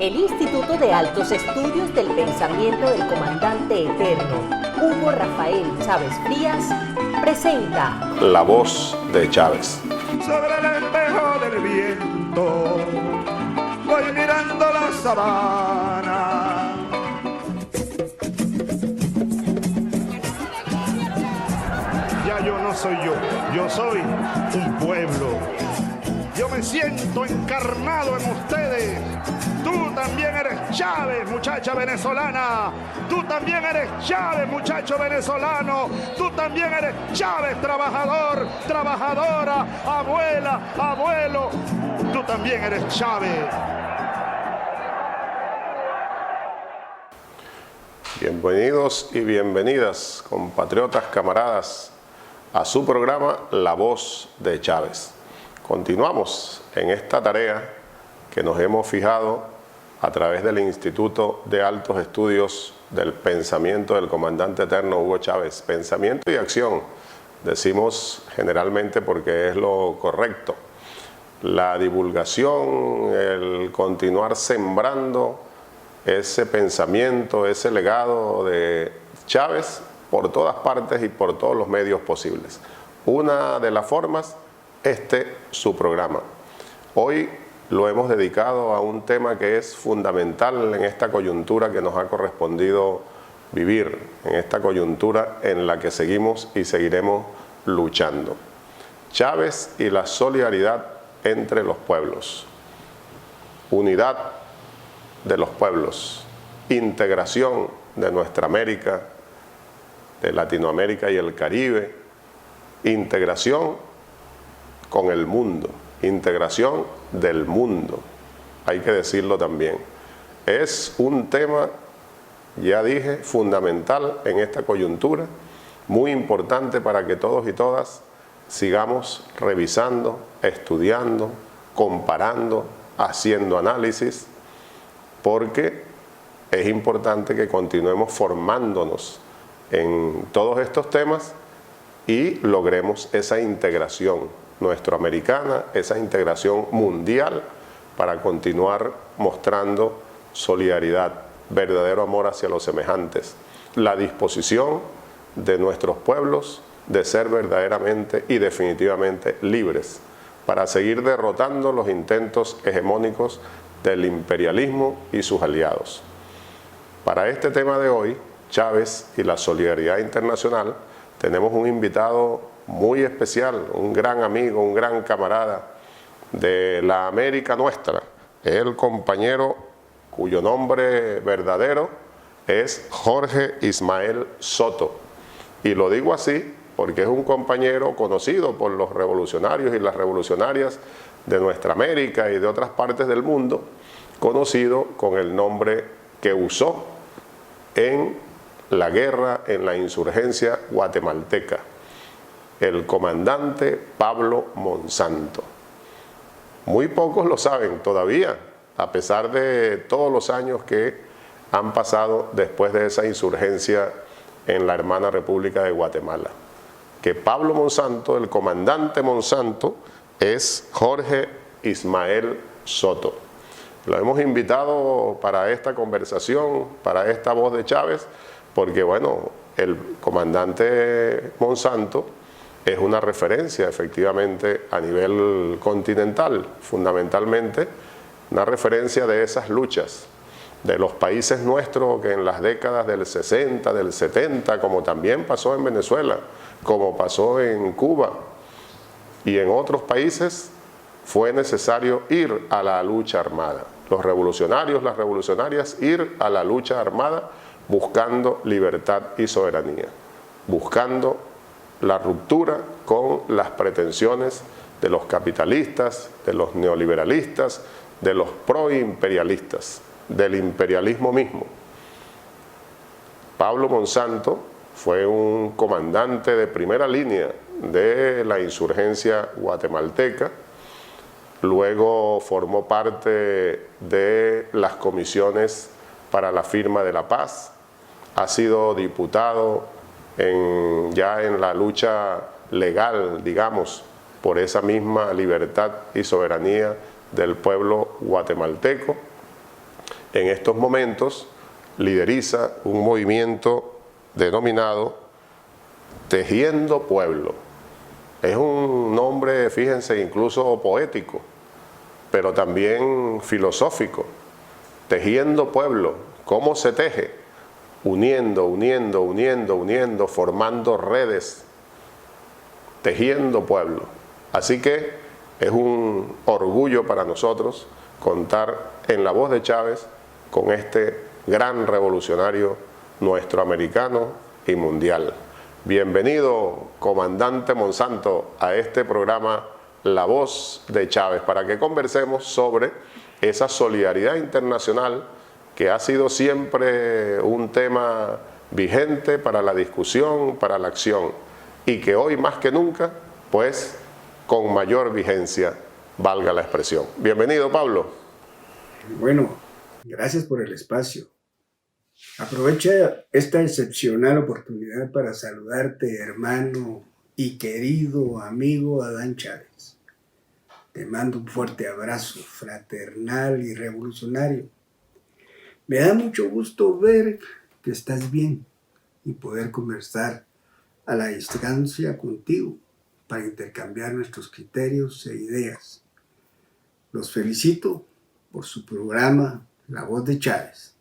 El Instituto de Altos Estudios del Pensamiento del Comandante Eterno, Hugo Rafael Chávez Frías, presenta La voz de Chávez. Sobre el espejo del viento voy mirando la sabana. Ya yo no soy yo soy un pueblo. Yo me siento encarnado en ustedes. Tú también eres Chávez, muchacha venezolana. Tú también eres Chávez, muchacho venezolano. Tú también eres Chávez, trabajador, trabajadora, abuela, abuelo. Tú también eres Chávez. Bienvenidos y bienvenidas, compatriotas, camaradas, a su programa La Voz de Chávez. Continuamos en esta tarea que nos hemos fijado a través del Instituto de Altos Estudios del Pensamiento del Comandante Eterno Hugo Chávez. Pensamiento y acción, decimos generalmente porque es lo correcto. La divulgación, el continuar sembrando ese pensamiento, ese legado de Chávez por todas partes y por todos los medios posibles. Una de las formas, su programa. Hoy lo hemos dedicado a un tema que es fundamental en esta coyuntura que nos ha correspondido vivir, en esta coyuntura en la que seguimos y seguiremos luchando. Chávez y la solidaridad entre los pueblos. Unidad de los pueblos. Integración de nuestra América, de Latinoamérica y el Caribe. Integración con el mundo, integración del mundo, hay que decirlo también. Es un tema, ya dije, fundamental en esta coyuntura, muy importante para que todos y todas sigamos revisando, estudiando, comparando, haciendo análisis, porque es importante que continuemos formándonos en todos estos temas y logremos esa integración nuestroamericana, esa integración mundial para continuar mostrando solidaridad, verdadero amor hacia los semejantes, la disposición de nuestros pueblos de ser verdaderamente y definitivamente libres para seguir derrotando los intentos hegemónicos del imperialismo y sus aliados. Para este tema de hoy, Chávez y la solidaridad internacional, tenemos un invitado muy especial, un gran amigo, un gran camarada de la América nuestra, el compañero cuyo nombre verdadero es Jorge Ismael Soto. Y lo digo así porque es un compañero conocido por los revolucionarios y las revolucionarias de nuestra América y de otras partes del mundo, conocido con el nombre que usó en la guerra, en la insurgencia guatemalteca, el comandante Pablo Monsanto. Muy pocos lo saben todavía, a pesar de todos los años que han pasado después de esa insurgencia en la hermana República de Guatemala. Que Pablo Monsanto, el comandante Monsanto, es Jorge Ismael Soto. Lo hemos invitado para esta conversación, para esta voz de Chávez, porque bueno, el comandante Monsanto es una referencia efectivamente a nivel continental, fundamentalmente una referencia de esas luchas de los países nuestros que en las décadas del 60, del 70, como también pasó en Venezuela, como pasó en Cuba y en otros países, fue necesario ir a la lucha armada. Los revolucionarios, las revolucionarias, ir a la lucha armada buscando libertad y soberanía, buscando la ruptura con las pretensiones de los capitalistas, de los neoliberalistas, de los proimperialistas, del imperialismo mismo. Pablo Monsanto fue un comandante de primera línea de la insurgencia guatemalteca, luego formó parte de las comisiones para la firma de la paz, ha sido diputado ya en la lucha legal, digamos, por esa misma libertad y soberanía del pueblo guatemalteco. en estos momentos lideriza un movimiento denominado Tejiendo Pueblo. Es un nombre, fíjense, incluso poético, pero también filosófico. Tejiendo Pueblo, ¿cómo se teje? Uniendo, uniendo, uniendo, uniendo, formando redes, tejiendo pueblo. Así que es un orgullo para nosotros contar en la voz de Chávez con este gran revolucionario nuestroamericano y mundial. Bienvenido, comandante Monsanto, a este programa La Voz de Chávez, para que conversemos sobre esa solidaridad internacional que ha sido siempre un tema vigente para la discusión, para la acción, y que hoy más que nunca, pues, con mayor vigencia, valga la expresión. Bienvenido, Pablo. Bueno, gracias por el espacio. Aprovecha esta excepcional oportunidad para saludarte, hermano y querido amigo Adán Chávez. Te mando un fuerte abrazo fraternal y revolucionario. Me da mucho gusto ver que estás bien y poder conversar a la distancia contigo para intercambiar nuestros criterios e ideas. Los felicito por su programa La Voz de Chávez,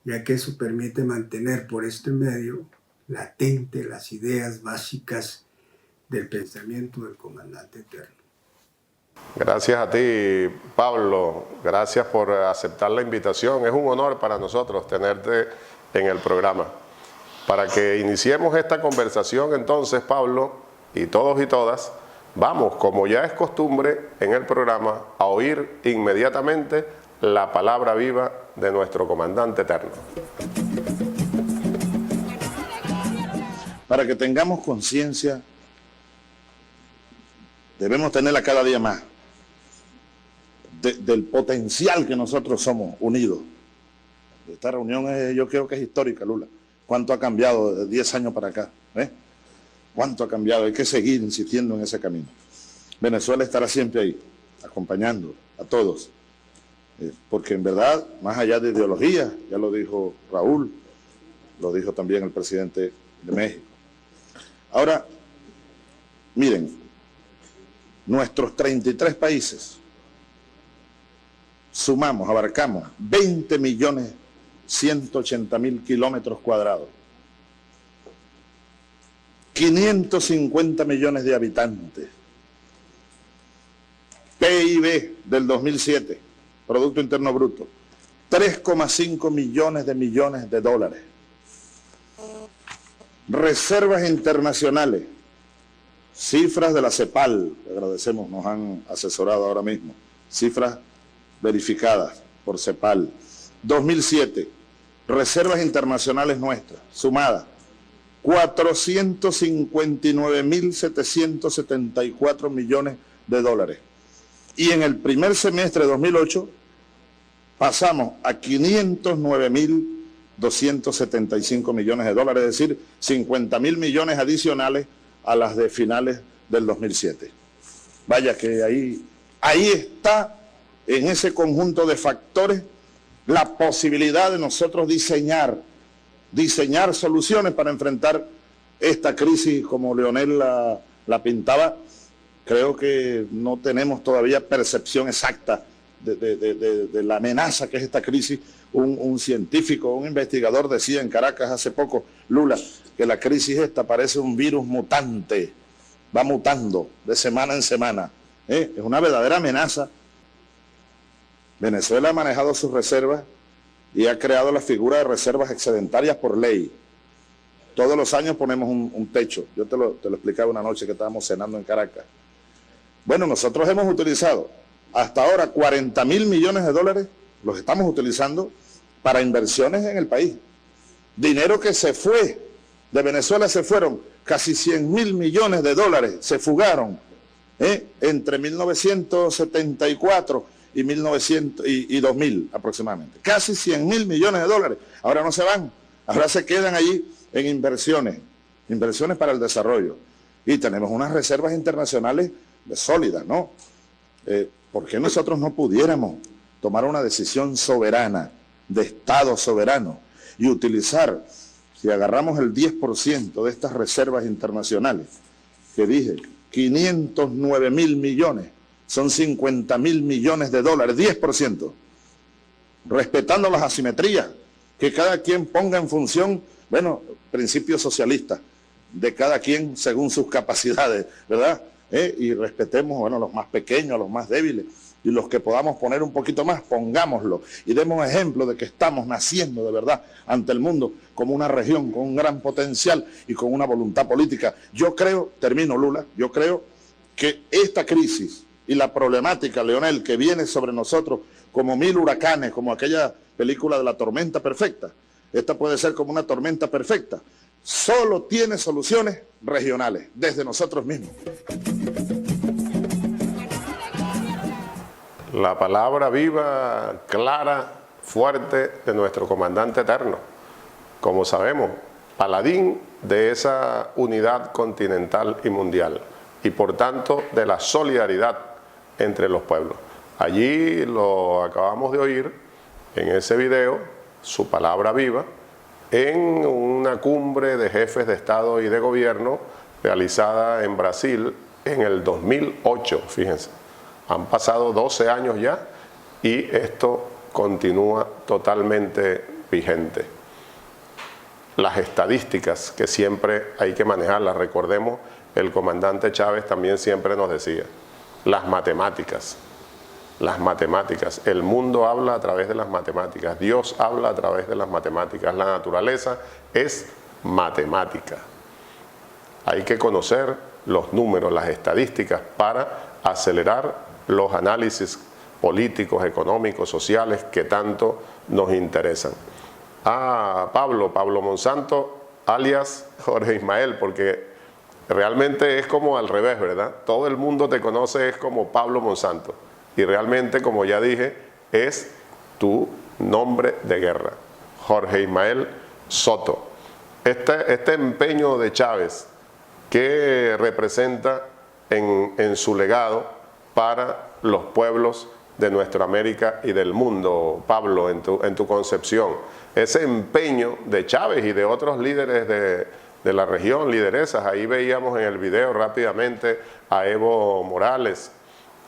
ya que eso permite mantener por este medio latente las ideas básicas del pensamiento del comandante eterno. Gracias a ti, Pablo. Gracias por aceptar la invitación. Es un honor para nosotros tenerte en el programa. Para que iniciemos esta conversación, entonces, Pablo, y todos y todas, vamos, como ya es costumbre en el programa, a oír inmediatamente la palabra viva de nuestro comandante eterno. Para que tengamos conciencia, debemos tenerla cada día más, del potencial que nosotros somos unidos. Esta reunión yo creo que es histórica, Lula. ¿Cuánto ha cambiado de 10 años para acá? ¿Cuánto ha cambiado? Hay que seguir insistiendo en ese camino. Venezuela estará siempre ahí, acompañando a todos. Porque en verdad, más allá de ideología, ya lo dijo Raúl, lo dijo también el presidente de México. Ahora, miren, nuestros 33 países sumamos, abarcamos 20.180.000 kilómetros cuadrados, 550 millones de habitantes, PIB del 2007, Producto Interno Bruto, 3,5 millones de dólares, reservas internacionales, cifras de la CEPAL, agradecemos, nos han asesorado ahora mismo, cifras verificadas por CEPAL. 2007, reservas internacionales nuestras, sumadas, 459.774 millones de dólares. Y en el primer semestre de 2008 pasamos a 509.275 millones de dólares, es decir, 50.000 millones adicionales a las de finales del 2007. Vaya que ahí está, en ese conjunto de factores, la posibilidad de nosotros diseñar soluciones para enfrentar esta crisis como Leonel la pintaba. Creo que no tenemos todavía percepción exacta de la amenaza que es esta crisis. Un científico, un investigador decía en Caracas hace poco, Lula, que la crisis esta parece un virus mutante, va mutando de semana en semana. Es una verdadera amenaza. Venezuela ha manejado sus reservas y ha creado la figura de reservas excedentarias por ley. Todos los años ponemos un techo. Yo te lo explicaba una noche que estábamos cenando en Caracas. Bueno, nosotros hemos utilizado hasta ahora 40.000 millones de dólares, los estamos utilizando para inversiones en el país. Dinero que se fue, de Venezuela se fueron casi 100.000 millones de dólares, se fugaron entre 1974 y 2000 aproximadamente. Casi 100.000 millones de dólares. Ahora no se van, ahora se quedan allí en inversiones para el desarrollo. Y tenemos unas reservas internacionales sólidas, ¿no? ¿Por qué nosotros no pudiéramos tomar una decisión soberana, de Estado soberano, y utilizar, si agarramos el 10% de estas reservas internacionales, que dije, 509.000 millones, son 50.000 millones de dólares, 10%, respetando las asimetrías, que cada quien ponga en función, bueno, principios socialistas, de cada quien según sus capacidades, ¿verdad? Y respetemos, bueno, los más pequeños, los más débiles, y los que podamos poner un poquito más, pongámoslo, y demos ejemplo de que estamos naciendo de verdad ante el mundo como una región con un gran potencial y con una voluntad política. Yo creo, termino Lula, yo creo que esta crisis y la problemática, Leonel, que viene sobre nosotros como 1000 huracanes, como aquella película de la tormenta perfecta, esta puede ser como una tormenta perfecta, solo tiene soluciones regionales, desde nosotros mismos. La palabra viva, clara, fuerte de nuestro comandante eterno. Como sabemos, paladín de esa unidad continental y mundial y por tanto de la solidaridad entre los pueblos. Allí lo acabamos de oír en ese video, su palabra viva, en una cumbre de jefes de Estado y de Gobierno realizada en Brasil en el 2008, fíjense. Han pasado 12 años ya y esto continúa totalmente vigente. Las estadísticas que siempre hay que manejarlas, recordemos, el comandante Chávez también siempre nos decía, las matemáticas, el mundo habla a través de las matemáticas, Dios habla a través de las matemáticas, la naturaleza es matemática. Hay que conocer los números, las estadísticas para acelerar los análisis políticos, económicos, sociales que tanto nos interesan. Pablo Monsanto, alias Jorge Ismael, porque realmente es como al revés, ¿verdad? Todo el mundo te conoce es como Pablo Monsanto y realmente, como ya dije, es tu nombre de guerra, Jorge Ismael Soto. Este empeño de Chávez que representa en su legado para los pueblos de nuestra América y del mundo, Pablo, en tu concepción. Ese empeño de Chávez y de otros líderes de la región, lideresas, ahí veíamos en el video rápidamente a Evo Morales,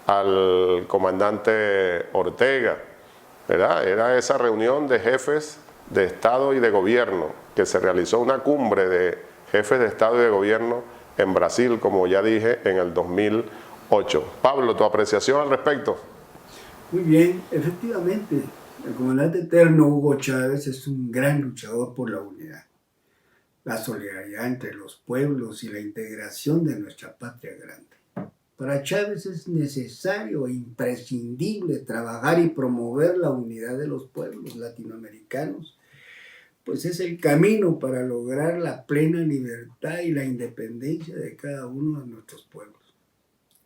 al comandante Ortega, ¿verdad? Era esa reunión de jefes de Estado y de Gobierno, que se realizó una cumbre de jefes de Estado y de Gobierno en Brasil, como ya dije, en el 2008. Pablo, ¿tu apreciación al respecto? Muy bien, efectivamente, el comandante eterno Hugo Chávez es un gran luchador por la unidad, la solidaridad entre los pueblos y la integración de nuestra patria grande. Para Chávez es necesario e imprescindible trabajar y promover la unidad de los pueblos latinoamericanos, pues es el camino para lograr la plena libertad y la independencia de cada uno de nuestros pueblos.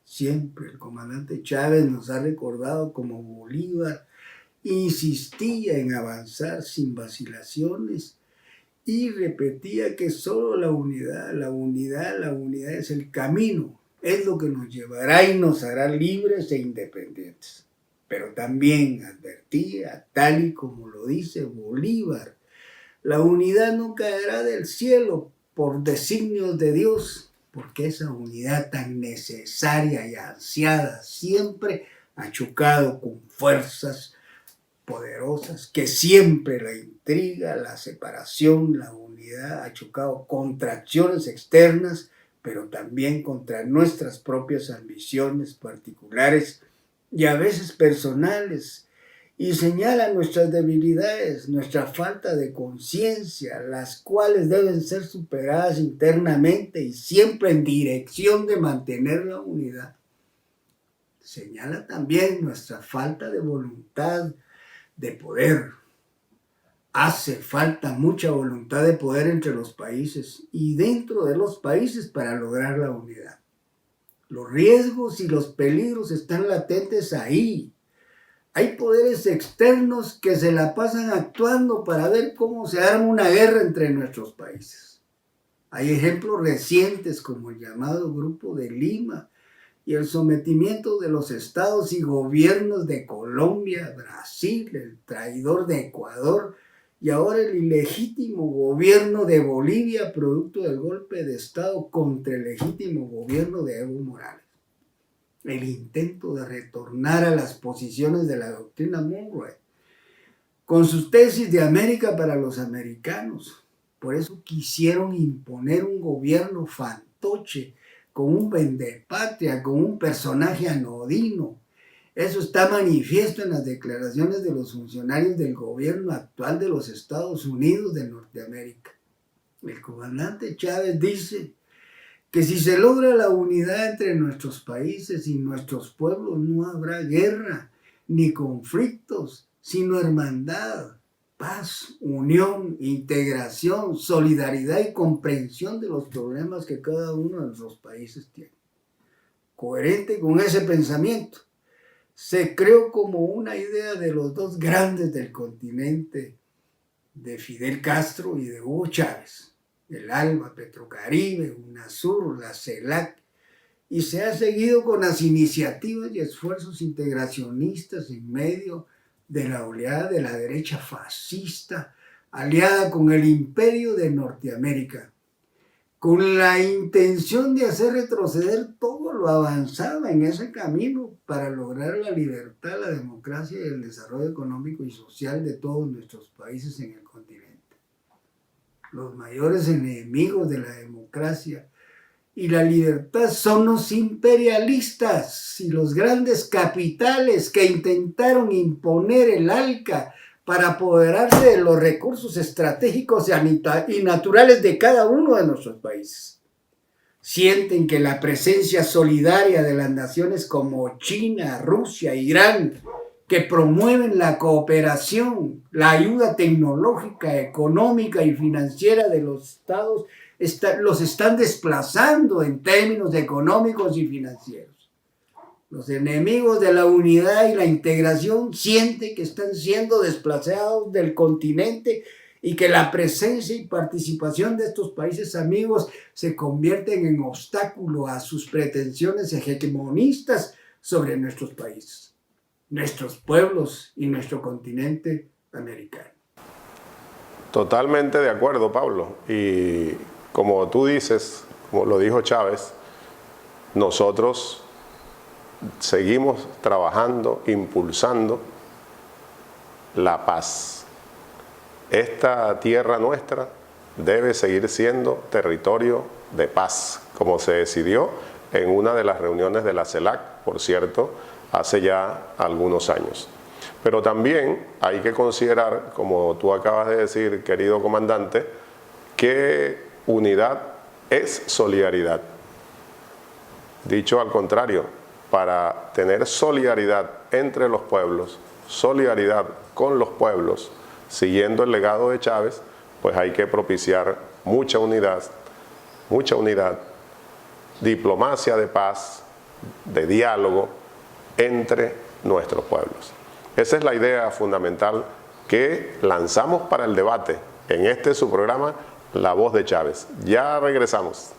Siempre el comandante Chávez nos ha recordado como Bolívar insistía en avanzar sin vacilaciones y repetía que solo la unidad es el camino, es lo que nos llevará y nos hará libres e independientes. Pero también advertía, tal y como lo dice Bolívar, la unidad no caerá del cielo por designios de Dios, porque esa unidad tan necesaria y ansiada siempre ha chocado con fuerzas poderosas que siempre la intriga, la separación, la unidad ha chocado contra acciones externas, pero también contra nuestras propias ambiciones particulares y a veces personales, y señala nuestras debilidades, nuestra falta de conciencia, las cuales deben ser superadas internamente y siempre en dirección de mantener la unidad. Señala también nuestra falta de voluntad de poder. Hace falta mucha voluntad de poder entre los países y dentro de los países para lograr la unidad. Los riesgos y los peligros están latentes ahí. Hay poderes externos que se la pasan actuando para ver cómo se arma una guerra entre nuestros países. Hay ejemplos recientes como el llamado Grupo de Lima, y el sometimiento de los estados y gobiernos de Colombia, Brasil, el traidor de Ecuador y ahora el ilegítimo gobierno de Bolivia, producto del golpe de estado contra el legítimo gobierno de Evo Morales. El intento de retornar a las posiciones de la doctrina Monroe, con sus tesis de América para los americanos. Por eso quisieron imponer un gobierno fantoche, con un vendepatria, con un personaje anodino. Eso está manifiesto en las declaraciones de los funcionarios del gobierno actual de los Estados Unidos de Norteamérica. El comandante Chávez dice que si se logra la unidad entre nuestros países y nuestros pueblos, no habrá guerra ni conflictos, sino hermandad, paz, unión, integración, solidaridad y comprensión de los problemas que cada uno de nuestros países tiene. Coherente con ese pensamiento, se creó como una idea de los dos grandes del continente, de Fidel Castro y de Hugo Chávez, el ALBA, Petrocaribe, UNASUR, la CELAC, y se ha seguido con las iniciativas y esfuerzos integracionistas en medio de la oleada de la derecha fascista, aliada con el imperio de Norteamérica, con la intención de hacer retroceder todo lo avanzado en ese camino para lograr la libertad, la democracia y el desarrollo económico y social de todos nuestros países en el continente. Los mayores enemigos de la democracia y la libertad son los imperialistas y los grandes capitales que intentaron imponer el ALCA para apoderarse de los recursos estratégicos y naturales de cada uno de nuestros países. Sienten que la presencia solidaria de las naciones como China, Rusia, Irán, que promueven la cooperación, la ayuda tecnológica, económica y financiera de los estados, los están desplazando en términos económicos y financieros. Los enemigos de la unidad y la integración sienten que están siendo desplazados del continente y que la presencia y participación de estos países amigos se convierten en obstáculo a sus pretensiones hegemonistas sobre nuestros países, nuestros pueblos y nuestro continente americano. Totalmente de acuerdo, Pablo. Y como tú dices, como lo dijo Chávez, nosotros seguimos trabajando, impulsando la paz. Esta tierra nuestra debe seguir siendo territorio de paz, como se decidió en una de las reuniones de la CELAC, por cierto, hace ya algunos años. Pero también hay que considerar, como tú acabas de decir, querido comandante, que unidad es solidaridad. Dicho al contrario, para tener solidaridad entre los pueblos, solidaridad con los pueblos, siguiendo el legado de Chávez, pues hay que propiciar mucha unidad, diplomacia de paz, de diálogo entre nuestros pueblos. Esa es la idea fundamental que lanzamos para el debate en este su programa, La Voz de Chávez. Ya regresamos.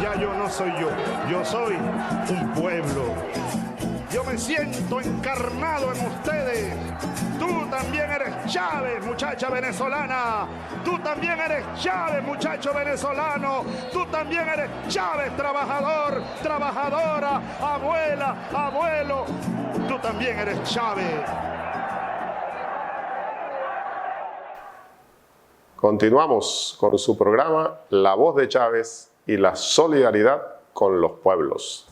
Ya yo no soy yo soy un pueblo. Yo me siento encarnado en ustedes. Tú también eres Chávez, muchacha venezolana. Tú también eres Chávez, muchacho venezolano. Tú también eres Chávez, trabajador, trabajadora, abuela, abuelo. Tú también eres Chávez. Continuamos con su programa La Voz de Chávez y la solidaridad con los pueblos.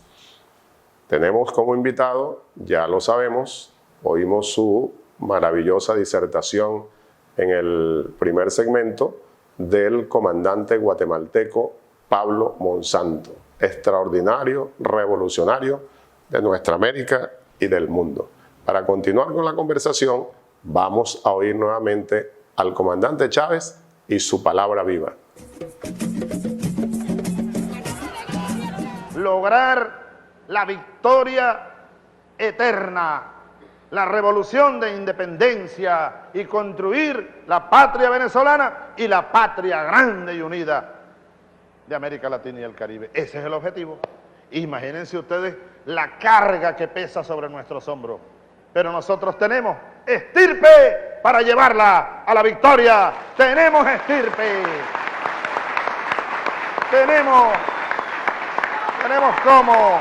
Tenemos como invitado, ya lo sabemos, oímos su maravillosa disertación en el primer segmento del comandante guatemalteco Pablo Monsanto, extraordinario revolucionario de nuestra América y del mundo. Para continuar con la conversación, vamos a oír nuevamente al comandante Chávez y su palabra viva. lograr la victoria eterna, la revolución de independencia y construir la patria venezolana y la patria grande y unida de América Latina y el Caribe. Ese es el objetivo. Imagínense ustedes la carga que pesa sobre nuestros hombros. Pero nosotros tenemos estirpe para llevarla a la victoria. Tenemos estirpe. Tenemos cómo.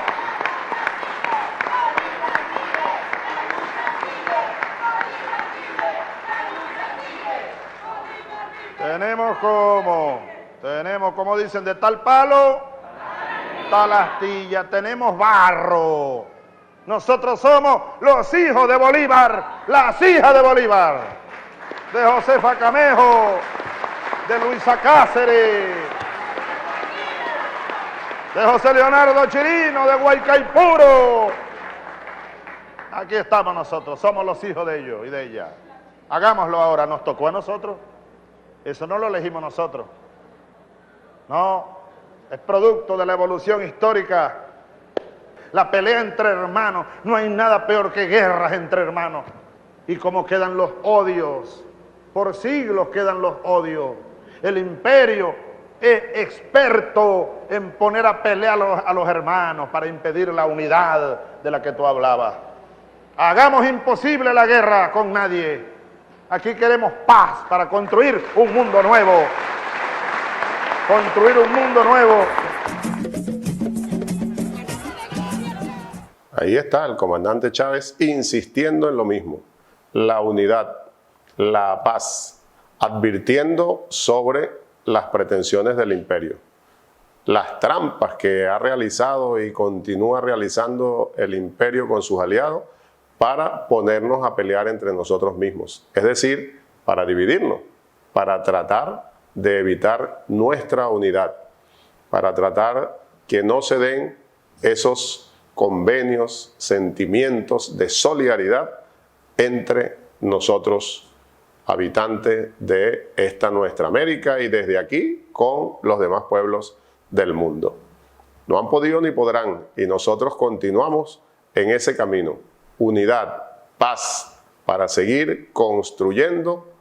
Tenemos como dicen, de tal palo, tal astilla. Tenemos barro. Nosotros somos los hijos de Bolívar, las hijas de Bolívar, de Josefa Camejo, de Luisa Cáceres, de José Leonardo Chirino, de Guaycaipuro. Aquí estamos nosotros, somos los hijos de ellos y de ella. Hagámoslo ahora, nos tocó a nosotros. Eso no lo elegimos nosotros. No, es producto de la evolución histórica. La pelea entre hermanos, no hay nada peor que guerras entre hermanos. Y cómo quedan los odios, por siglos quedan los odios. El imperio es experto en poner a pelear a los hermanos para impedir la unidad de la que tú hablabas. Hagamos imposible la guerra con nadie. Aquí queremos paz para construir un mundo nuevo. Construir un mundo nuevo. Ahí está el comandante Chávez insistiendo en lo mismo, la unidad, la paz, advirtiendo sobre las pretensiones del imperio, las trampas que ha realizado y continúa realizando el imperio con sus aliados para ponernos a pelear entre nosotros mismos, es decir, para dividirnos, para tratar de evitar nuestra unidad, para tratar que no se den esos convenios, sentimientos de solidaridad entre nosotros, habitantes de esta nuestra América y desde aquí con los demás pueblos del mundo. No han podido ni podrán y nosotros continuamos en ese camino. Unidad, paz, para seguir construyendo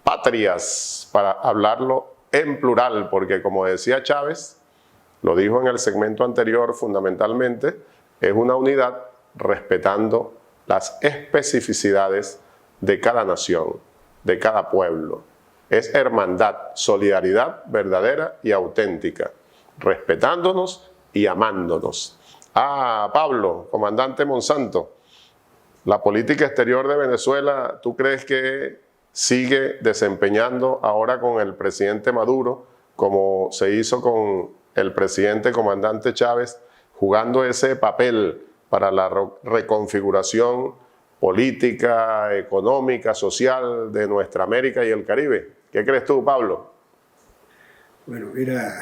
patrias, para hablarlo en plural, porque como decía Chávez, lo dijo en el segmento anterior fundamentalmente, es una unidad respetando las especificidades de cada nación, de cada pueblo. Es hermandad, solidaridad verdadera y auténtica, respetándonos y amándonos. Pablo, comandante Monsanto, la política exterior de Venezuela, ¿tú crees que sigue desempeñando ahora con el presidente Maduro, como se hizo con el presidente comandante Chávez, jugando ese papel para la reconfiguración política, económica, social de nuestra América y el Caribe? ¿Qué crees tú, Pablo? Bueno, mira,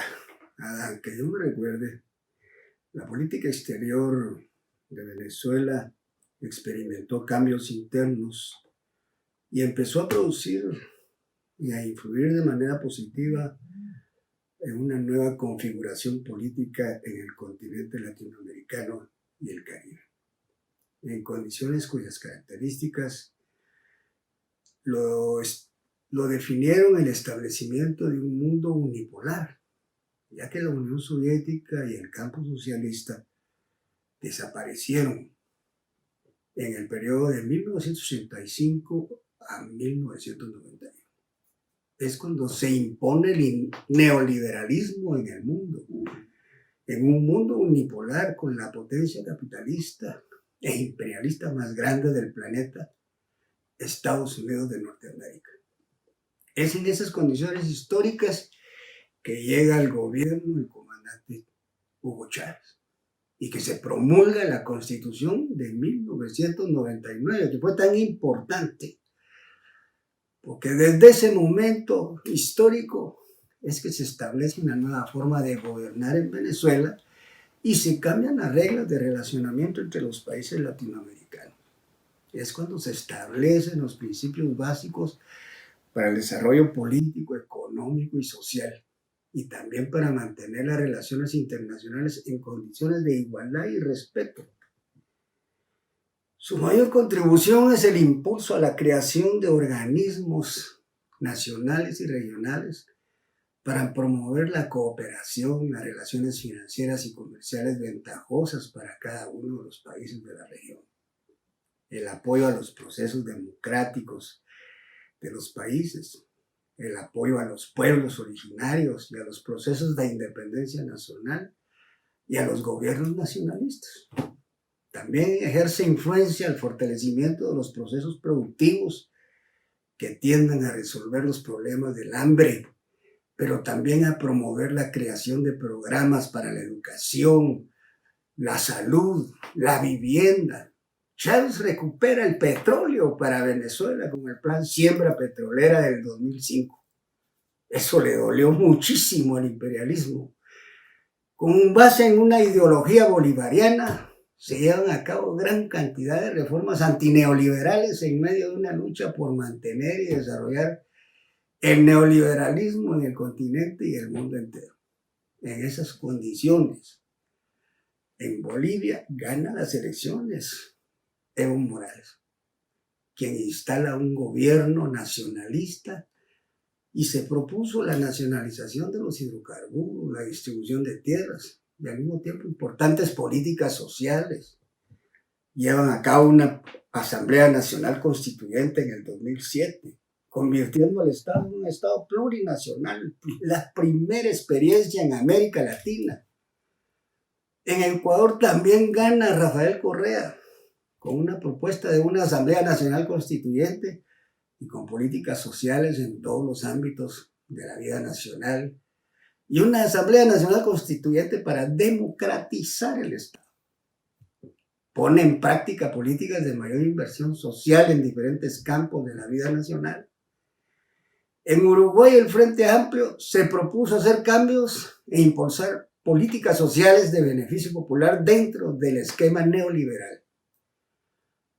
Adán, que yo me recuerde, la política exterior de Venezuela experimentó cambios internos y empezó a producir y a influir de manera positiva en una nueva configuración política en el continente latinoamericano y el Caribe, en condiciones cuyas características lo definieron el establecimiento de un mundo unipolar, ya que la Unión Soviética y el campo socialista desaparecieron en el periodo de 1985 a 1991. Es cuando se impone el neoliberalismo en el mundo, en un mundo unipolar con la potencia capitalista e imperialista más grande del planeta, Estados Unidos de Norteamérica. Es en esas condiciones históricas que llega al gobierno del comandante Hugo Chávez y que se promulga la Constitución de 1999, que fue tan importante, porque desde ese momento histórico es que se establece una nueva forma de gobernar en Venezuela y se cambian las reglas de relacionamiento entre los países latinoamericanos. Es cuando se establecen los principios básicos para el desarrollo político, económico y social. y también para mantener las relaciones internacionales en condiciones de igualdad y respeto. Su mayor contribución es el impulso a la creación de organismos nacionales y regionales para promover la cooperación, las relaciones financieras y comerciales ventajosas para cada uno de los países de la región. El apoyo a los procesos democráticos de los países, el apoyo a los pueblos originarios y a los procesos de independencia nacional y a los gobiernos nacionalistas. También ejerce influencia al fortalecimiento de los procesos productivos que tienden a resolver los problemas del hambre, pero también a promover la creación de programas para la educación, la salud, la vivienda. Chávez recupera el petróleo para Venezuela con el plan Siembra Petrolera del 2005. Eso le dolió muchísimo al imperialismo. Con base en una ideología bolivariana, se llevan a cabo gran cantidad de reformas antineoliberales en medio de una lucha por mantener y desarrollar el neoliberalismo en el continente y el mundo entero. En esas condiciones, en Bolivia gana las elecciones Evo Morales, quien instala un gobierno nacionalista y se propuso la nacionalización de los hidrocarburos, la distribución de tierras y al mismo tiempo importantes políticas sociales. Llevan a cabo una Asamblea Nacional Constituyente en el 2007, convirtiendo al Estado en un Estado plurinacional, la primera experiencia en América Latina. En Ecuador también gana Rafael Correa, con una propuesta de una Asamblea Nacional Constituyente y con políticas sociales en todos los ámbitos de la vida nacional, y una Asamblea Nacional Constituyente para democratizar el Estado. Pone en práctica políticas de mayor inversión social en diferentes campos de la vida nacional. En Uruguay, el Frente Amplio se propuso hacer cambios e impulsar políticas sociales de beneficio popular dentro del esquema neoliberal.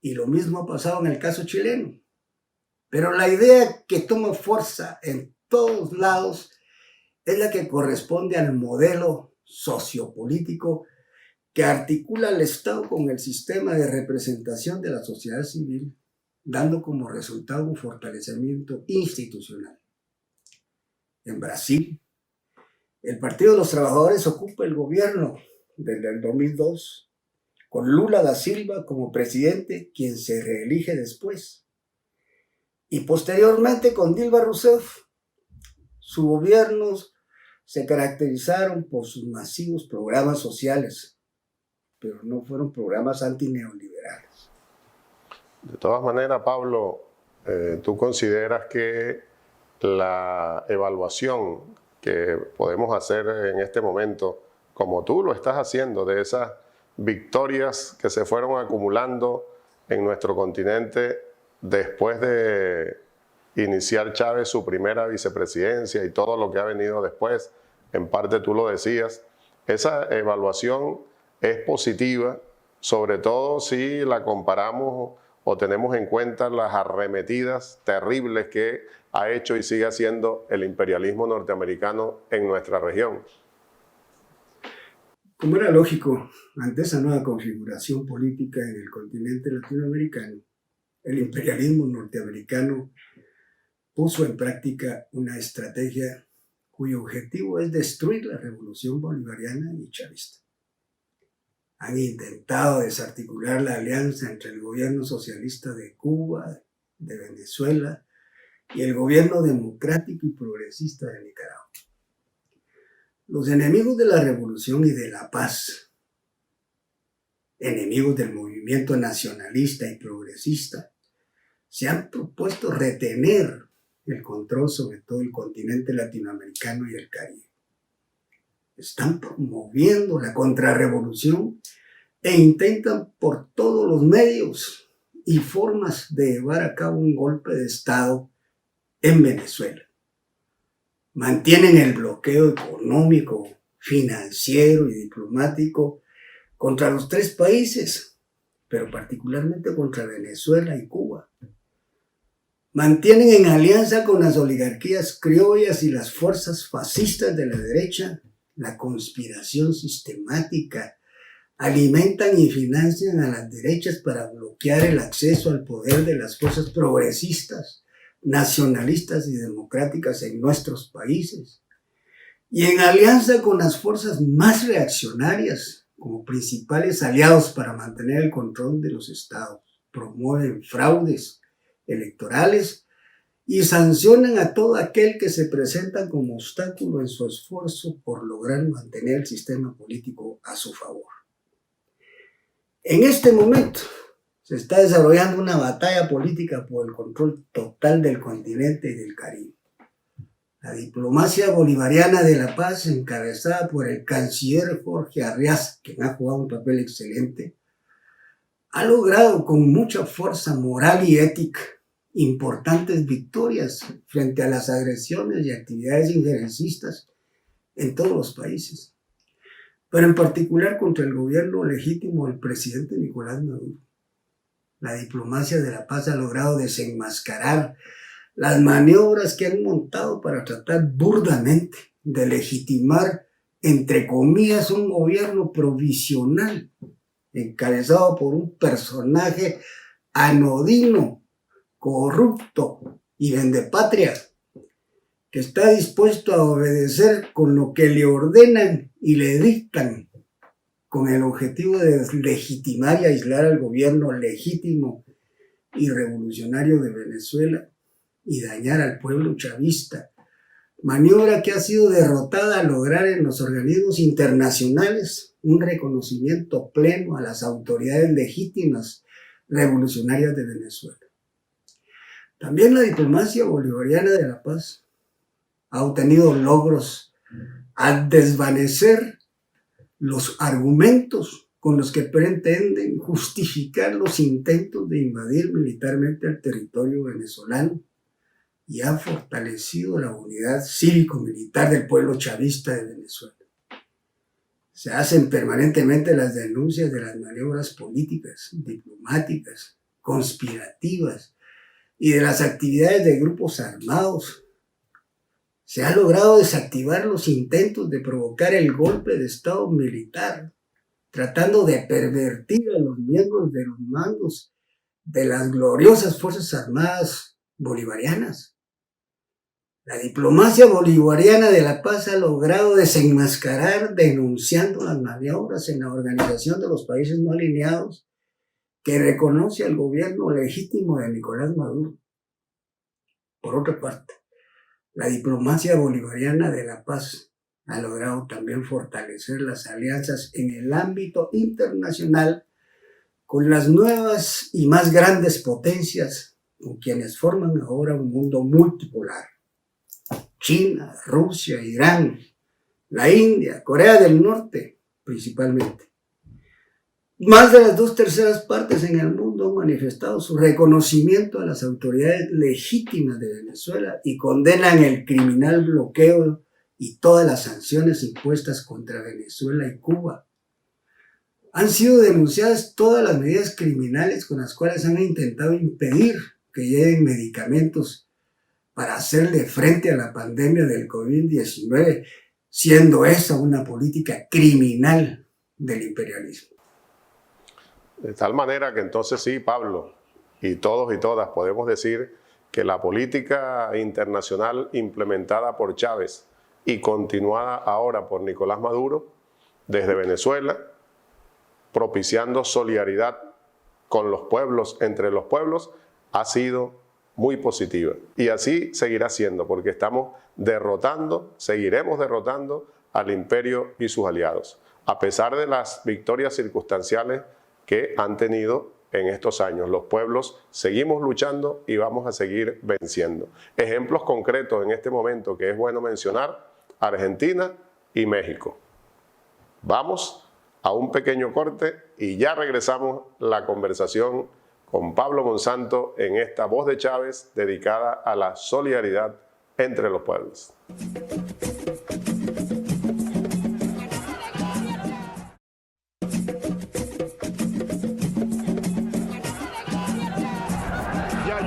Y lo mismo ha pasado en el caso chileno. Pero la idea que toma fuerza en todos lados es la que corresponde al modelo sociopolítico que articula al Estado con el sistema de representación de la sociedad civil, dando como resultado un fortalecimiento institucional. En Brasil, el Partido de los Trabajadores ocupa el gobierno desde el 2002, con Lula da Silva como presidente, quien se reelige después. Y posteriormente con Dilma Rousseff, sus gobiernos se caracterizaron por sus masivos programas sociales, pero no fueron programas antineoliberales. De todas maneras, Pablo, ¿tú consideras que la evaluación que podemos hacer en este momento, como tú lo estás haciendo, de esas victorias que se fueron acumulando en nuestro continente después de iniciar Chávez su primera vicepresidencia y todo lo que ha venido después, en parte tú lo decías, esa evaluación es positiva, sobre todo si la comparamos o tenemos en cuenta las arremetidas terribles que ha hecho y sigue haciendo el imperialismo norteamericano en nuestra región? Como era lógico, ante esa nueva configuración política en el continente latinoamericano, el imperialismo norteamericano puso en práctica una estrategia cuyo objetivo es destruir la revolución bolivariana y chavista. Han intentado desarticular la alianza entre el gobierno socialista de Cuba, de Venezuela y el gobierno democrático y progresista de Nicaragua. Los enemigos de la revolución y de la paz, enemigos del movimiento nacionalista y progresista, se han propuesto retener el control sobre todo el continente latinoamericano y el Caribe. Están promoviendo la contrarrevolución e intentan por todos los medios y formas de llevar a cabo un golpe de Estado en Venezuela. Mantienen el bloqueo económico, financiero y diplomático contra los tres países, pero particularmente contra Venezuela y Cuba. mantienen en alianza con las oligarquías criollas y las fuerzas fascistas de la derecha la conspiración sistemática, alimentan y financian a las derechas para bloquear el acceso al poder de las fuerzas progresistas, nacionalistas y democráticas en nuestros países, y en alianza con las fuerzas más reaccionarias como principales aliados para mantener el control de los estados, promueven fraudes electorales y sancionan a todo aquel que se presenta como obstáculo en su esfuerzo por lograr mantener el sistema político a su favor. En este momento se está desarrollando una batalla política por el control total del continente y del Caribe. La diplomacia bolivariana de la paz, encabezada por el canciller Jorge Arriaza, quien ha jugado un papel excelente, ha logrado con mucha fuerza moral y ética importantes victorias frente a las agresiones y actividades injerencistas en todos los países, pero en particular contra el gobierno legítimo del presidente Nicolás Maduro. La diplomacia de la paz ha logrado desenmascarar las maniobras que han montado para tratar burdamente de legitimar, entre comillas, un gobierno provisional encabezado por un personaje anodino, corrupto y vendepatria, que está dispuesto a obedecer con lo que le ordenan y le dictan, con el objetivo de legitimar y aislar al gobierno legítimo y revolucionario de Venezuela y dañar al pueblo chavista, maniobra que ha sido derrotada al lograr en los organismos internacionales un reconocimiento pleno a las autoridades legítimas revolucionarias de Venezuela. También la diplomacia bolivariana de la paz ha obtenido logros al desvanecer los argumentos con los que pretenden justificar los intentos de invadir militarmente el territorio venezolano y ha fortalecido la unidad cívico-militar del pueblo chavista de Venezuela. Se hacen permanentemente las denuncias de las maniobras políticas, diplomáticas, conspirativas y de las actividades de grupos armados. Se ha logrado desactivar los intentos de provocar el golpe de Estado militar, tratando de pervertir a los miembros de los mandos de las gloriosas Fuerzas Armadas bolivarianas. La diplomacia bolivariana de la paz ha logrado desenmascarar, denunciando las maniobras en la Organización de los Países No Alineados, que reconoce al gobierno legítimo de Nicolás Maduro. Por otra parte, la diplomacia bolivariana de la paz ha logrado también fortalecer las alianzas en el ámbito internacional con las nuevas y más grandes potencias con quienes forman ahora un mundo multipolar. China, Rusia, Irán, la India, Corea del Norte principalmente. Más de las 2/3 partes en el mundo han manifestado su reconocimiento a las autoridades legítimas de Venezuela y condenan el criminal bloqueo y todas las sanciones impuestas contra Venezuela y Cuba. Han sido denunciadas todas las medidas criminales con las cuales han intentado impedir que lleguen medicamentos para hacerle frente a la pandemia del COVID-19, siendo esa una política criminal del imperialismo. De tal manera que entonces sí, Pablo, y todos y todas podemos decir que la política internacional implementada por Chávez y continuada ahora por Nicolás Maduro, desde Venezuela, propiciando solidaridad con los pueblos, entre los pueblos, ha sido muy positiva. Y así seguirá siendo, porque estamos derrotando, seguiremos derrotando al imperio y sus aliados, a pesar de las victorias circunstanciales que han tenido en estos años. Los pueblos seguimos luchando y vamos a seguir venciendo. Ejemplos concretos en este momento que es bueno mencionar: Argentina y México. Vamos a un pequeño corte y ya regresamos la conversación con Pablo Monsanto en esta Voz de Chávez dedicada a la solidaridad entre los pueblos.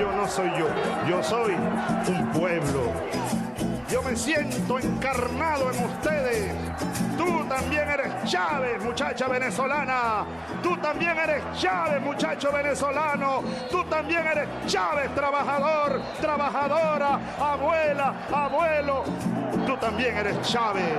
yo no soy yo soy un pueblo. Yo me siento encarnado en ustedes. Tú también eres Chávez, muchacha venezolana. Tú también eres Chávez, muchacho venezolano. Tú también eres Chávez, trabajador, trabajadora, abuela, abuelo. Tú también eres Chávez.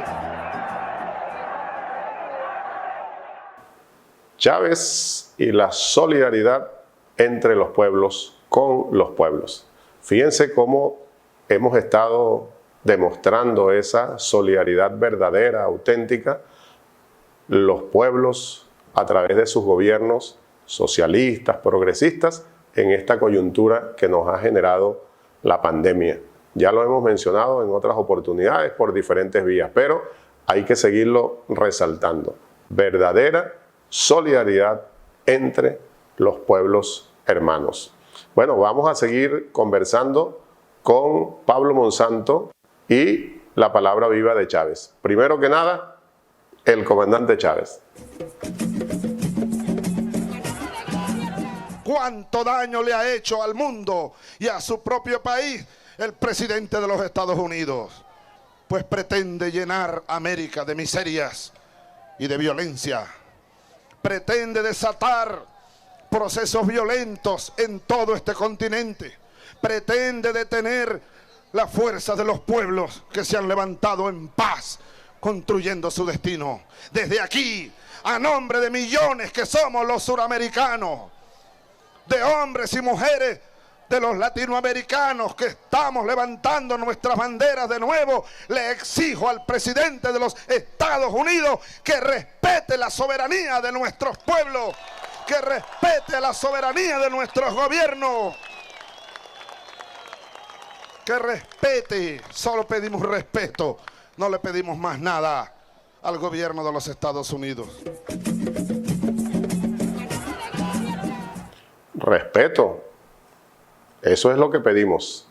Chávez y la solidaridad entre los pueblos, con los pueblos. Fíjense cómo hemos estado demostrando esa solidaridad verdadera, auténtica, los pueblos a través de sus gobiernos socialistas, progresistas, en esta coyuntura que nos ha generado la pandemia. Ya lo hemos mencionado en otras oportunidades por diferentes vías, pero hay que seguirlo resaltando. Verdadera solidaridad entre los pueblos hermanos. Bueno, vamos a seguir conversando con Pablo Monsanto y la palabra viva de Chávez. Primero que nada, el comandante Chávez. ¿Cuánto daño le ha hecho al mundo y a su propio país el presidente de los Estados Unidos? Pues pretende llenar América de miserias y de violencia. Pretende desatar procesos violentos en todo este continente. Pretende detener la fuerza de los pueblos que se han levantado en paz, construyendo su destino. Desde aquí, a nombre de millones que somos los suramericanos, de hombres y mujeres de los latinoamericanos que estamos levantando nuestras banderas de nuevo, le exijo al presidente de los Estados Unidos que respete la soberanía de nuestros pueblos, que respete la soberanía de nuestros gobiernos, que respete. Solo pedimos respeto, no le pedimos más nada al gobierno de los Estados Unidos. Respeto. Eso es lo que pedimos,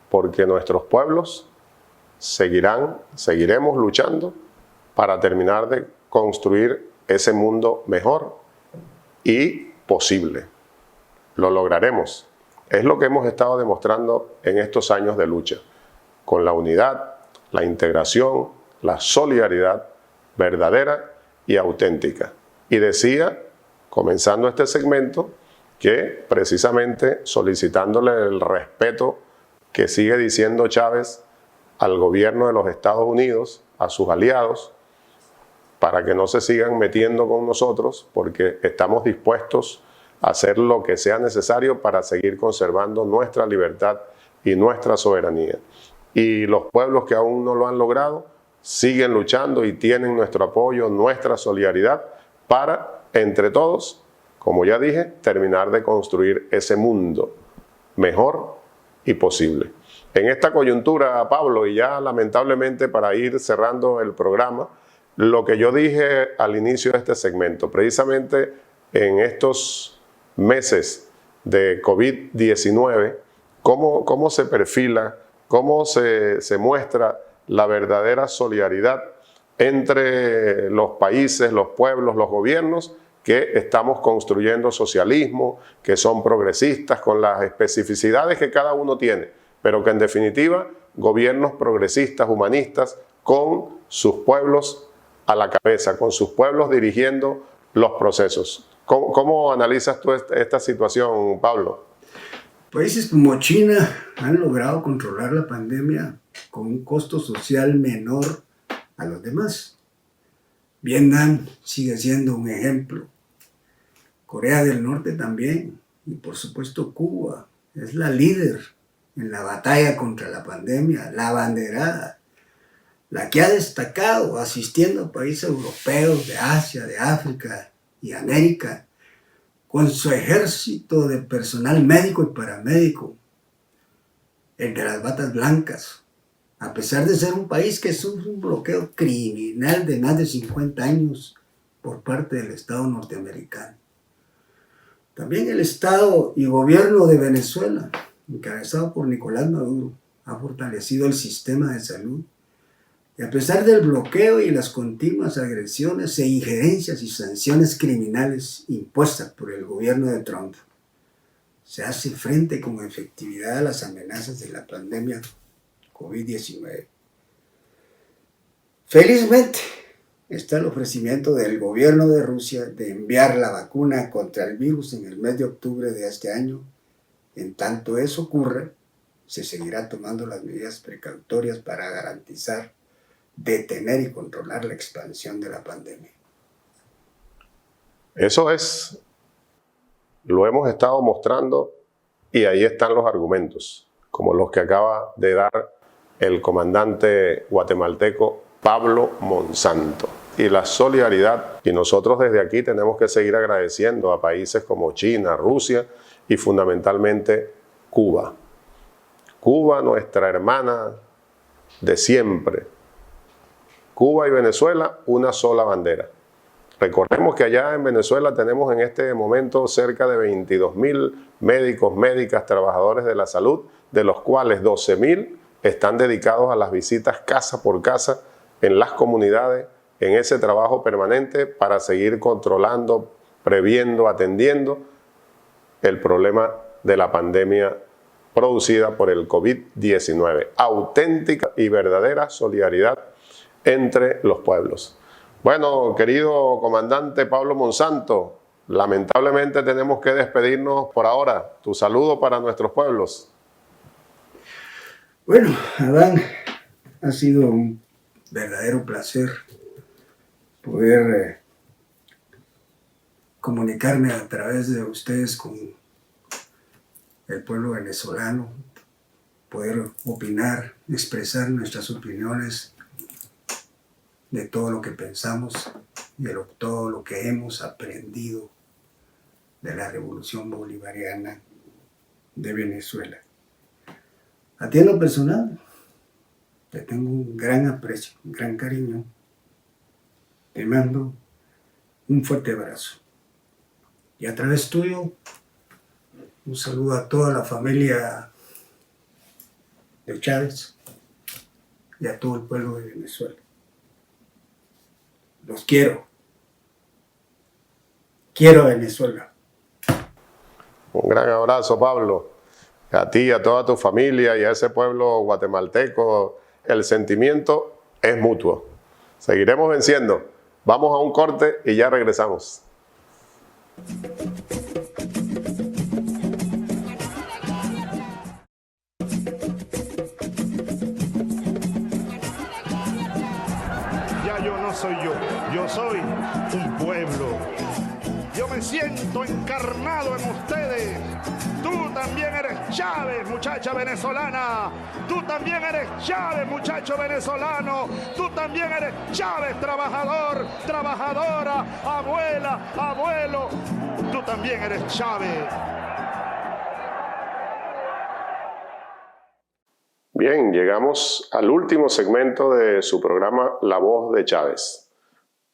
porque nuestros pueblos seguiremos luchando para terminar de construir ese mundo mejor y posible. Lo lograremos. Es lo que hemos estado demostrando en estos años de lucha, con la unidad, la integración, la solidaridad verdadera y auténtica. Y decía, comenzando este segmento, que precisamente solicitándole el respeto que sigue diciendo Chávez al gobierno de los Estados Unidos, a sus aliados, para que no se sigan metiendo con nosotros, porque estamos dispuestos a hacer lo que sea necesario para seguir conservando nuestra libertad y nuestra soberanía. Y los pueblos que aún no lo han logrado siguen luchando y tienen nuestro apoyo, nuestra solidaridad para, entre todos, como ya dije, terminar de construir ese mundo mejor y posible. En esta coyuntura, Pablo, y ya lamentablemente para ir cerrando el programa, lo que yo dije al inicio de este segmento, precisamente en estos meses de COVID-19, cómo se perfila, cómo se muestra la verdadera solidaridad entre los países, los pueblos, los gobiernos, que estamos construyendo socialismo, que son progresistas con las especificidades que cada uno tiene, pero que en definitiva gobiernos progresistas, humanistas, con sus pueblos a la cabeza, con sus pueblos dirigiendo los procesos. ¿Cómo analizas tú esta situación, Pablo? Países como China han logrado controlar la pandemia con un costo social menor a los demás. Vietnam sigue siendo un ejemplo. Corea del Norte también. Y por supuesto Cuba es la líder en la batalla contra la pandemia, la abanderada, la que ha destacado asistiendo a países europeos, de Asia, de África y América, con su ejército de personal médico y paramédico, el de las batas blancas, a pesar de ser un país que sufre un bloqueo criminal de más de 50 años por parte del Estado norteamericano. También el Estado y gobierno de Venezuela, encabezado por Nicolás Maduro, ha fortalecido el sistema de salud. Y a pesar del bloqueo y las continuas agresiones e injerencias y sanciones criminales impuestas por el gobierno de Trump, se hace frente con efectividad a las amenazas de la pandemia COVID-19. Felizmente, está el ofrecimiento del gobierno de Rusia de enviar la vacuna contra el virus en el mes de octubre de este año. En tanto eso ocurre, se seguirá tomando las medidas precautorias para garantizar, detener y controlar la expansión de la pandemia. Eso es, lo hemos estado mostrando y ahí están los argumentos, como los que acaba de dar el comandante guatemalteco Pablo Monsanto. Y la solidaridad, y nosotros desde aquí tenemos que seguir agradeciendo a países como China, Rusia y fundamentalmente Cuba. Cuba, nuestra hermana de siempre. Cuba y Venezuela, una sola bandera. Recordemos que allá en Venezuela tenemos en este momento cerca de 22.000 médicos, médicas, trabajadores de la salud, de los cuales 12.000 están dedicados a las visitas casa por casa en las comunidades, en ese trabajo permanente para seguir controlando, previendo, atendiendo el problema de la pandemia producida por el COVID-19. Auténtica y verdadera solidaridad entre los pueblos. Bueno, querido comandante Pablo Monsanto, lamentablemente tenemos que despedirnos por ahora. Tu saludo para nuestros pueblos. Bueno, Adán, ha sido un verdadero placer poder comunicarme a través de ustedes con el pueblo venezolano, poder opinar, expresar nuestras opiniones de todo lo que pensamos y de todo lo que hemos aprendido de la Revolución Bolivariana de Venezuela. A ti en lo personal, te tengo un gran aprecio, un gran cariño. Te mando un fuerte abrazo. Y a través tuyo, un saludo a toda la familia de Chávez y a todo el pueblo de Venezuela. Los quiero. Quiero a Venezuela. Un gran abrazo, Pablo. A ti, a toda tu familia y a ese pueblo guatemalteco. El sentimiento es mutuo. Seguiremos venciendo. Vamos a un corte y ya regresamos. Ya yo no soy yo soy un pueblo. Yo me siento encarnado en ustedes. Tú también eres Chávez, muchacha venezolana. Tú también eres Chávez, muchacho venezolano. Tú también eres Chávez, trabajador, trabajadora, abuela, abuelo. Tú también eres Chávez. Bien, llegamos al último segmento de su programa La Voz de Chávez.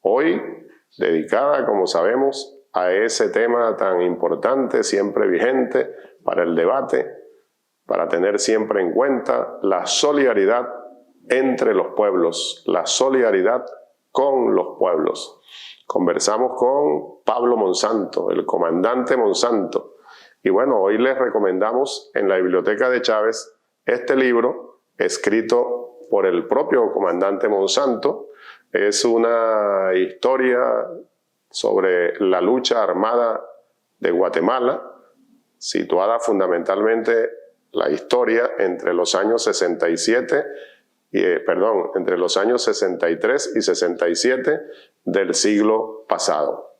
Hoy, dedicada, como sabemos, a ese tema tan importante, siempre vigente para el debate, para tener siempre en cuenta la solidaridad entre los pueblos, la solidaridad con los pueblos. Conversamos con Pablo Monsanto, el comandante Monsanto. Y bueno, hoy les recomendamos en la Biblioteca de Chávez este libro escrito por el propio comandante Monsanto. Es una historia sobre la lucha armada de Guatemala, situada fundamentalmente la historia entre los años 63 y 67 del siglo pasado.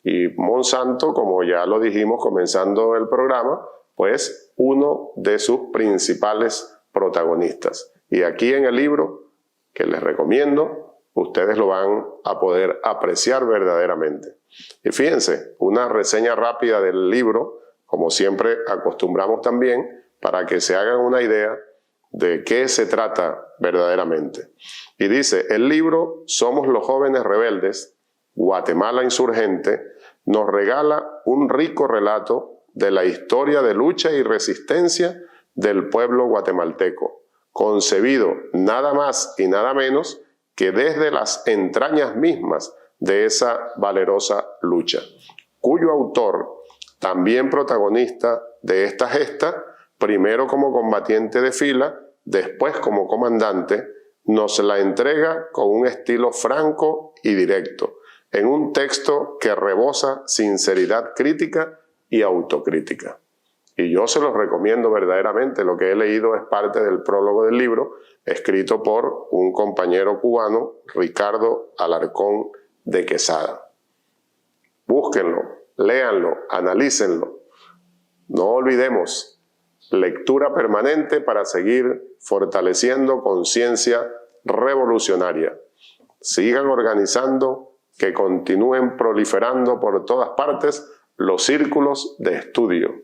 Y Monsanto, como ya lo dijimos comenzando el programa, pues uno de sus principales protagonistas. Y aquí en el libro, que les recomiendo, ustedes lo van a poder apreciar verdaderamente. Y fíjense, una reseña rápida del libro, como siempre acostumbramos también, para que se hagan una idea de qué se trata verdaderamente. Y dice, el libro Somos los jóvenes rebeldes, Guatemala insurgente, nos regala un rico relato de la historia de lucha y resistencia del pueblo guatemalteco, concebido nada más y nada menos que desde las entrañas mismas de esa valerosa lucha, cuyo autor, también protagonista de esta gesta, primero como combatiente de fila, después como comandante, nos la entrega con un estilo franco y directo, en un texto que rebosa sinceridad crítica y autocrítica. Y yo se los recomiendo verdaderamente. Lo que he leído es parte del prólogo del libro, escrito por un compañero cubano, Ricardo Alarcón de Quesada. Búsquenlo, léanlo, analícenlo. No olvidemos, lectura permanente para seguir fortaleciendo conciencia revolucionaria. Sigan organizando, que continúen proliferando por todas partes los círculos de estudio.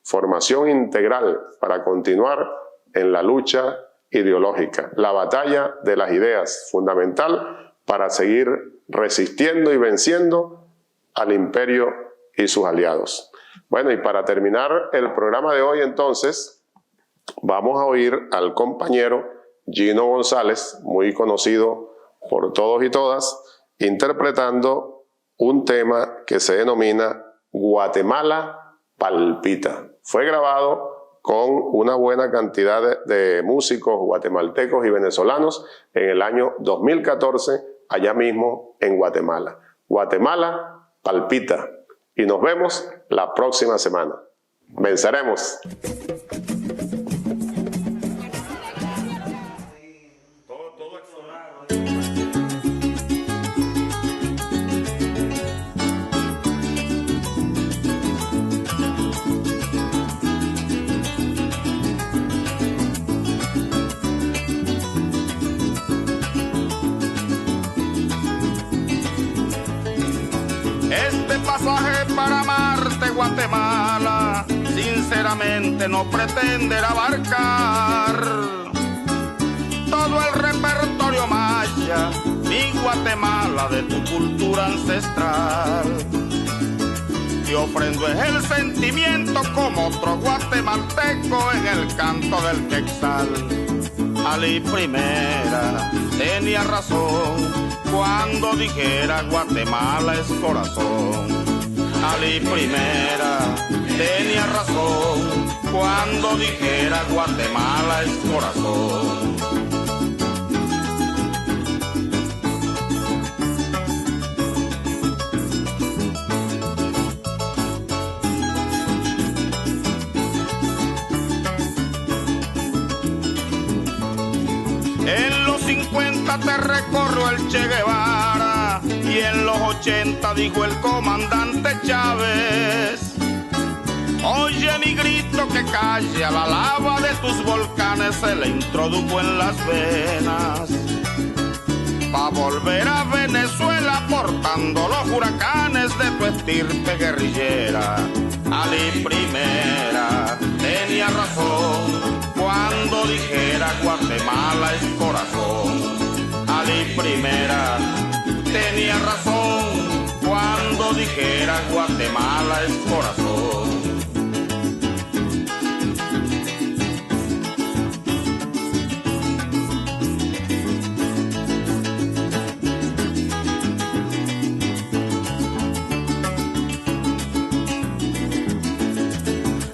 Formación integral para continuar en la lucha ideológica, la batalla de las ideas, fundamental para seguir resistiendo y venciendo al imperio y sus aliados. Bueno, y para terminar el programa de hoy, entonces, vamos a oír al compañero Gino González, muy conocido por todos y todas, interpretando un tema que se denomina Guatemala Palpita. Fue grabado con una buena cantidad de músicos guatemaltecos y venezolanos en el año 2014, allá mismo en Guatemala. Guatemala Palpita. Y nos vemos la próxima semana. Venceremos. Este pasaje para Marte, Guatemala, sinceramente no pretende abarcar todo el repertorio maya, mi Guatemala, de tu cultura ancestral. Te ofrendo es el sentimiento como otro guatemalteco en el canto del quetzal. Ali Primera tenía razón cuando dijera Guatemala es corazón. Ali Primera tenía razón cuando dijera Guatemala es corazón. En los 50 te recorrió el Che Guevara y en los 80 dijo el comandante Chávez. Oye mi grito que calle, a la lava de tus volcanes se le introdujo en las venas. Pa' volver a Venezuela portando los huracanes de tu estirpe guerrillera. Ali Primera tenía razón cuando dijera Guatemala es corazón. Ali Primera tenía razón cuando dijera Guatemala es corazón.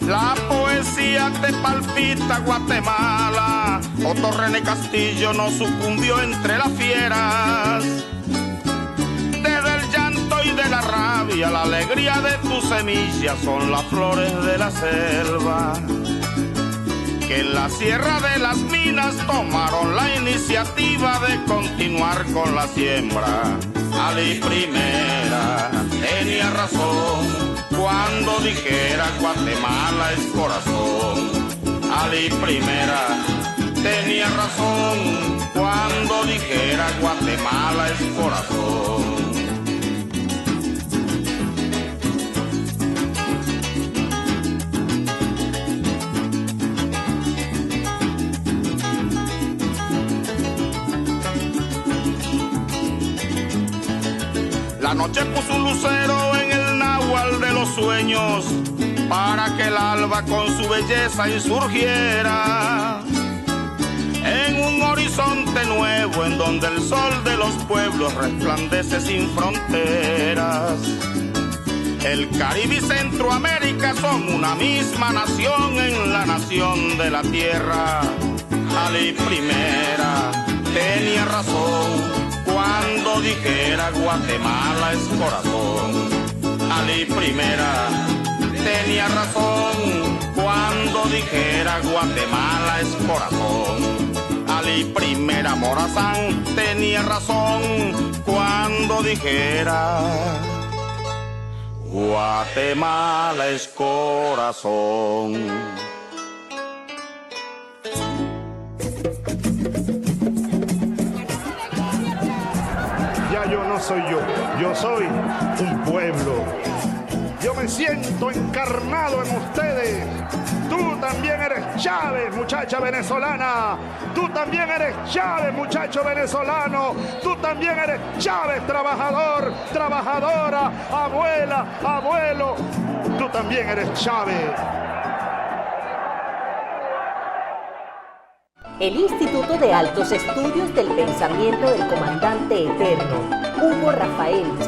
La poesía te palpita, Guatemala. Otto René Castillo no sucumbió entre las fieras. Desde el llanto y de la rabia, la alegría de tus semillas son las flores de la selva. Que en la Sierra de las Minas tomaron la iniciativa de continuar con la siembra. Ali Primera tenía razón cuando dijera Guatemala es corazón. Ali Primera tenía razón cuando dijera Guatemala es corazón. La noche puso un lucero en el náhuatl de los sueños para que el alba con su belleza insurgiera en un horizonte nuevo en donde el sol de los pueblos resplandece sin fronteras. El Caribe y Centroamérica son una misma nación en la nación de la tierra. Ali Primera tenía razón cuando dijera Guatemala es corazón. Ali Primera tenía razón cuando dijera Guatemala es corazón. Ali Primera Morazán tenía razón cuando dijera Guatemala es corazón. Ya yo no soy yo soy un pueblo. Yo me siento encarnado en ustedes. Tú también eres Chávez, muchacha venezolana. Tú también eres Chávez, muchacho venezolano. Tú también eres Chávez, trabajador, trabajadora, abuela, abuelo. Tú también eres Chávez. El Instituto de Altos Estudios del Pensamiento del Comandante Eterno, Hugo Rafael